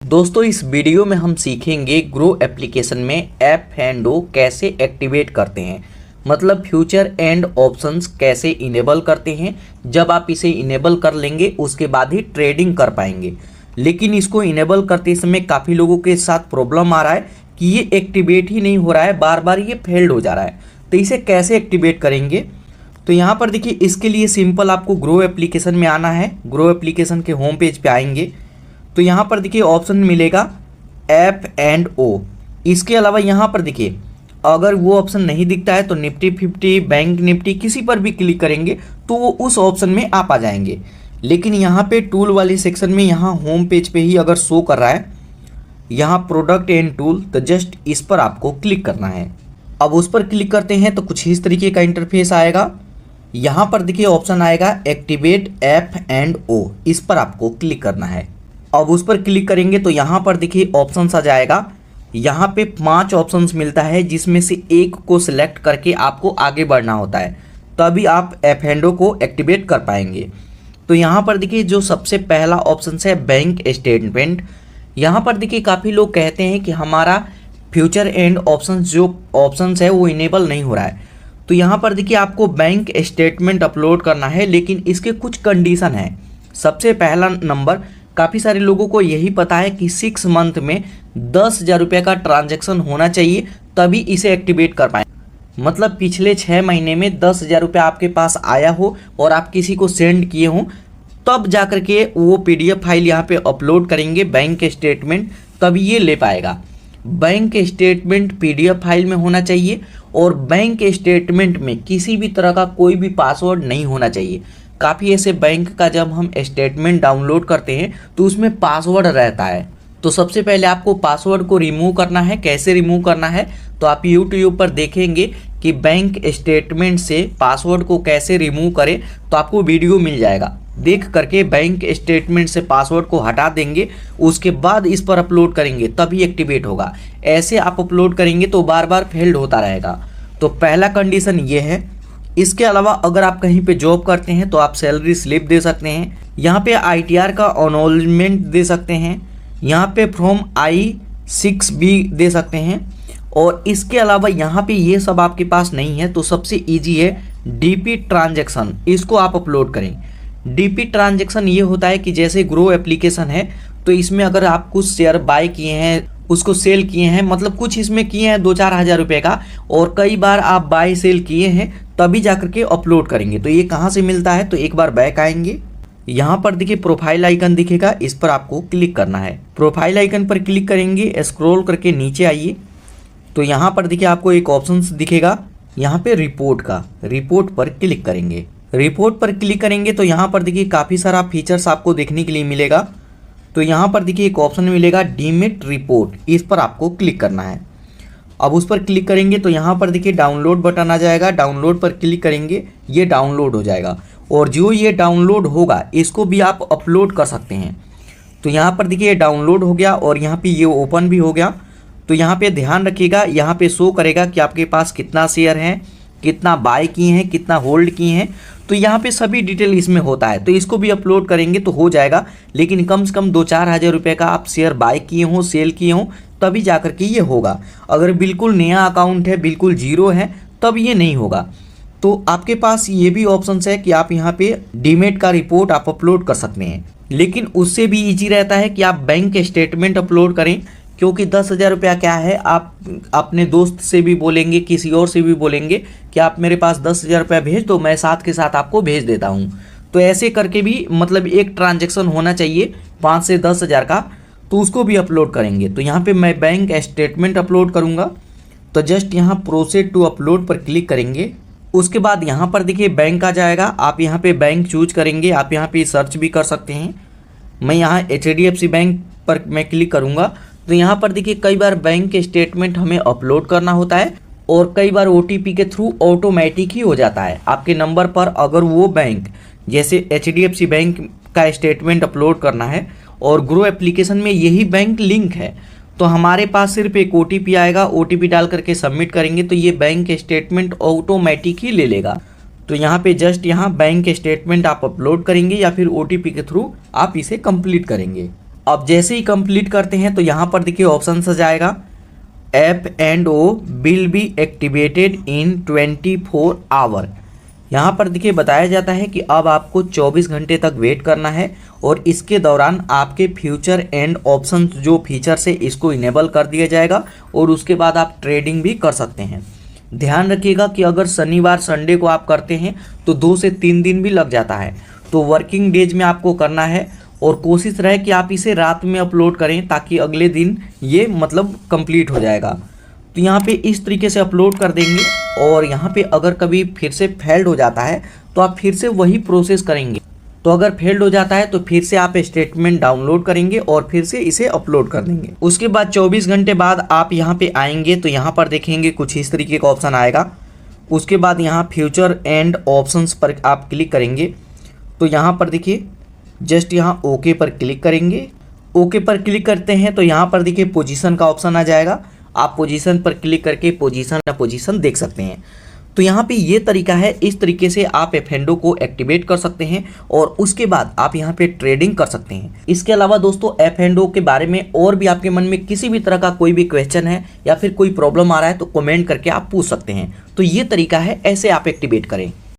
दोस्तों इस वीडियो में हम सीखेंगे ग्रो एप्लीकेशन में F&O कैसे एक्टिवेट करते हैं, मतलब फ्यूचर एंड ऑप्शंस कैसे इनेबल करते हैं। जब आप इसे इनेबल कर लेंगे उसके बाद ही ट्रेडिंग कर पाएंगे। लेकिन इसको इनेबल करते समय काफ़ी लोगों के साथ प्रॉब्लम आ रहा है कि ये एक्टिवेट ही नहीं हो रहा है, बार बार ये फेल्ड हो जा रहा है। तो इसे कैसे एक्टिवेट करेंगे, तो यहाँ पर देखिए इसके लिए सिंपल आपको ग्रो एप्लीकेशन में आना है। ग्रो एप्लीकेशन के होम पेज पे आएंगे तो यहाँ पर देखिए ऑप्शन मिलेगा F&O। इसके अलावा यहाँ पर देखिए अगर वो ऑप्शन नहीं दिखता है तो निफ्टी 50, बैंक निफ्टी किसी पर भी क्लिक करेंगे तो वो उस ऑप्शन में आप आ जाएंगे। लेकिन यहाँ पे टूल वाले सेक्शन में यहाँ होम पेज पे ही अगर शो कर रहा है यहाँ प्रोडक्ट एंड टूल, तो जस्ट इस पर आपको क्लिक करना है। अब उस पर क्लिक करते हैं तो कुछ इस तरीके का इंटरफेस आएगा। यहाँ पर देखिए ऑप्शन आएगा एक्टिवेट F&O, इस पर आपको क्लिक करना है। अब उस पर क्लिक करेंगे तो यहाँ पर देखिए ऑप्शंस आ जाएगा। यहाँ पे 5 ऑप्शंस मिलता है जिसमें से एक को सिलेक्ट करके आपको आगे बढ़ना होता है, तभी आप F&O को एक्टिवेट कर पाएंगे। तो यहाँ पर देखिए जो सबसे पहला ऑप्शन है बैंक स्टेटमेंट। यहाँ पर देखिए काफ़ी लोग कहते हैं कि हमारा फ्यूचर एंड ऑप्शंस जो ऑप्शंस है वो इनेबल नहीं हो रहा है। तो यहाँ पर देखिए आपको बैंक स्टेटमेंट अपलोड करना है, लेकिन इसके कुछ कंडीशन हैं। सबसे पहला नंबर, काफ़ी सारे लोगों को यही पता है कि 6 मंथ में 10,000 रुपये का ट्रांजैक्शन होना चाहिए तभी इसे एक्टिवेट कर पाएँ। मतलब पिछले 6 महीने में 10,000 रुपये आपके पास आया हो और आप किसी को सेंड किए हों, तब जा कर के वो PDF फाइल यहाँ पे अपलोड करेंगे बैंक स्टेटमेंट, तभी ये ले पाएगा। बैंक स्टेटमेंट PDF फाइल में होना चाहिए और बैंक स्टेटमेंट में किसी भी तरह का कोई भी पासवर्ड नहीं होना चाहिए। काफ़ी ऐसे बैंक का जब हम स्टेटमेंट डाउनलोड करते हैं तो उसमें पासवर्ड रहता है। तो सबसे पहले आपको पासवर्ड को रिमूव करना है। कैसे रिमूव करना है, तो आप YouTube पर देखेंगे कि बैंक स्टेटमेंट से पासवर्ड को कैसे रिमूव करें, तो आपको वीडियो मिल जाएगा। देख करके बैंक स्टेटमेंट से पासवर्ड को हटा देंगे, उसके बाद इस पर अपलोड करेंगे तभी एक्टिवेट होगा। ऐसे आप अपलोड करेंगे तो बार बार फेल्ड होता रहेगा। तो पहला कंडीशन ये है। इसके अलावा अगर आप कहीं पे जॉब करते हैं तो आप सैलरी स्लिप दे सकते हैं। यहाँ पे ITR का अनोलमेंट दे सकते हैं। यहाँ पे फ्रॉम I6 भी दे सकते हैं। और इसके अलावा यहाँ पे ये सब आपके पास नहीं है तो सबसे इजी है DP ट्रांजैक्शन, इसको आप अपलोड करें। DP ट्रांजैक्शन ये होता है कि जैसे ग्रो एप्लीकेशन है तो इसमें अगर आप कुछ शेयर बाय किए हैं, उसको सेल किए हैं, मतलब कुछ इसमें किए हैं 2-4 हज़ार रुपये का, और कई बार आप बाय सेल किए हैं, तभी जाकर के अपलोड करेंगे। तो ये कहाँ से मिलता है, तो एक बार बैक आएंगे। यहाँ पर देखिए प्रोफाइल आइकन दिखेगा, इस पर आपको क्लिक करना है। प्रोफाइल आइकन पर क्लिक करेंगे, स्क्रॉल करके नीचे आइए तो यहाँ पर देखिए आपको एक ऑप्शन दिखेगा यहाँ पे रिपोर्ट का। रिपोर्ट पर क्लिक करेंगे। रिपोर्ट पर क्लिक करेंगे तो यहाँ पर देखिए काफ़ी सारा फीचर्स आपको देखने के लिए मिलेगा। तो यहाँ पर देखिए एक ऑप्शन मिलेगा डीमेट रिपोर्ट, इस पर आपको क्लिक करना है। अब उस पर क्लिक करेंगे तो यहाँ पर देखिए डाउनलोड बटन आ जाएगा। डाउनलोड पर क्लिक करेंगे, ये डाउनलोड हो जाएगा और जो ये डाउनलोड होगा इसको भी आप अपलोड कर सकते हैं। तो यहाँ पर देखिए डाउनलोड हो गया और यहाँ पे ये ओपन भी हो गया। तो यहाँ पे ध्यान रखिएगा, यहाँ पे शो करेगा कि आपके पास कितना शेयर है, कितना बाय किए हैं, कितना होल्ड किए हैं। तो यहाँ पे सभी डिटेल इसमें होता है। तो इसको भी अपलोड करेंगे तो हो जाएगा, लेकिन कम से कम 2-4 हज़ार रुपये का आप शेयर बाय किए हों, सेल किए हों, तभी जा कर के ये होगा। अगर बिल्कुल नया अकाउंट है, बिल्कुल जीरो है, तब ये नहीं होगा। तो आपके पास ये भी ऑप्शन है कि आप यहाँ पे डीमेट का रिपोर्ट आप अपलोड कर सकते हैं। लेकिन उससे भी ईजी रहता है कि आप बैंक स्टेटमेंट अपलोड करें, क्योंकि 10,000 रुपया क्या है, आप अपने दोस्त से भी बोलेंगे, किसी और से भी बोलेंगे कि आप मेरे पास 10,000 रुपया भेज दो, मैं साथ के साथ आपको भेज देता हूँ। तो ऐसे करके भी मतलब एक ट्रांजैक्शन होना चाहिए 5 से 10,000 का, तो उसको भी अपलोड करेंगे। तो यहाँ पे मैं बैंक स्टेटमेंट अपलोड करूँगा। तो जस्ट यहाँ प्रोसीड टू अपलोड पर क्लिक करेंगे। उसके बाद यहाँ पर देखिए बैंक आ जाएगा। आप यहाँ पे बैंक चूज करेंगे, आप यहाँ पे सर्च भी कर सकते हैं। मैं यहाँ HDFC बैंक पर मैं क्लिक करूँगा। तो यहाँ पर देखिए कई बार बैंक स्टेटमेंट हमें अपलोड करना होता है और कई बार OTP के थ्रू ऑटोमेटिक ही हो जाता है आपके नंबर पर। अगर वो बैंक जैसे HDFC बैंक का स्टेटमेंट अपलोड करना है और ग्रो एप्लीकेशन में यही बैंक लिंक है, तो हमारे पास सिर्फ एक OTP आएगा। OTP डाल करके सबमिट करेंगे तो ये बैंक स्टेटमेंट ऑटोमेटिक ही ले लेगा। तो यहाँ पे जस्ट यहाँ बैंक स्टेटमेंट आप अपलोड करेंगे या फिर OTP के थ्रू आप इसे कंप्लीट करेंगे। अब जैसे ही कंप्लीट करते हैं तो यहाँ पर देखिए ऑप्शन आ जाएगा F&O will be activated in 24 hour. यहाँ पर देखिए बताया जाता है कि अब आपको 24 घंटे तक वेट करना है और इसके दौरान आपके फ्यूचर एंड ऑप्शन जो फीचर्स है इसको इनेबल कर दिया जाएगा और उसके बाद आप ट्रेडिंग भी कर सकते हैं। ध्यान रखिएगा कि अगर शनिवार संडे को आप करते हैं तो 2 से 3 दिन भी लग जाता है, तो वर्किंग डेज में आपको करना है और कोशिश रहे कि आप इसे रात में अपलोड करें ताकि अगले दिन ये मतलब कंप्लीट हो जाएगा। तो यहाँ पे इस तरीके से अपलोड कर देंगे और यहाँ पे अगर कभी फिर से फेल्ड हो जाता है तो आप फिर से वही प्रोसेस करेंगे। तो अगर फेल्ड हो जाता है तो फिर से आप स्टेटमेंट डाउनलोड करेंगे और फिर से इसे अपलोड कर देंगे। उसके बाद 24 घंटे बाद आप यहाँ पे आएंगे तो यहाँ पर देखेंगे कुछ इस तरीके का ऑप्शन आएगा। उसके बाद यहाँ फ्यूचर एंड ऑप्शंस पर आप क्लिक करेंगे तो यहाँ पर देखिए जस्ट यहाँ ओके पर क्लिक करेंगे। ओके पर क्लिक करते हैं तो यहाँ पर देखिए पोजीशन का ऑप्शन आ जाएगा। आप पोजीशन पर क्लिक करके पोजीशन देख सकते हैं। तो यहाँ पे ये तरीका है, इस तरीके से आप F&O को एक्टिवेट कर सकते हैं और उसके बाद आप यहाँ पे ट्रेडिंग कर सकते हैं। इसके अलावा दोस्तों F&O के बारे में और भी आपके मन में किसी भी तरह का कोई भी क्वेश्चन है या फिर कोई प्रॉब्लम आ रहा है तो कमेंट करके आप पूछ सकते हैं। तो ये तरीका है, ऐसे आप एक्टिवेट करें।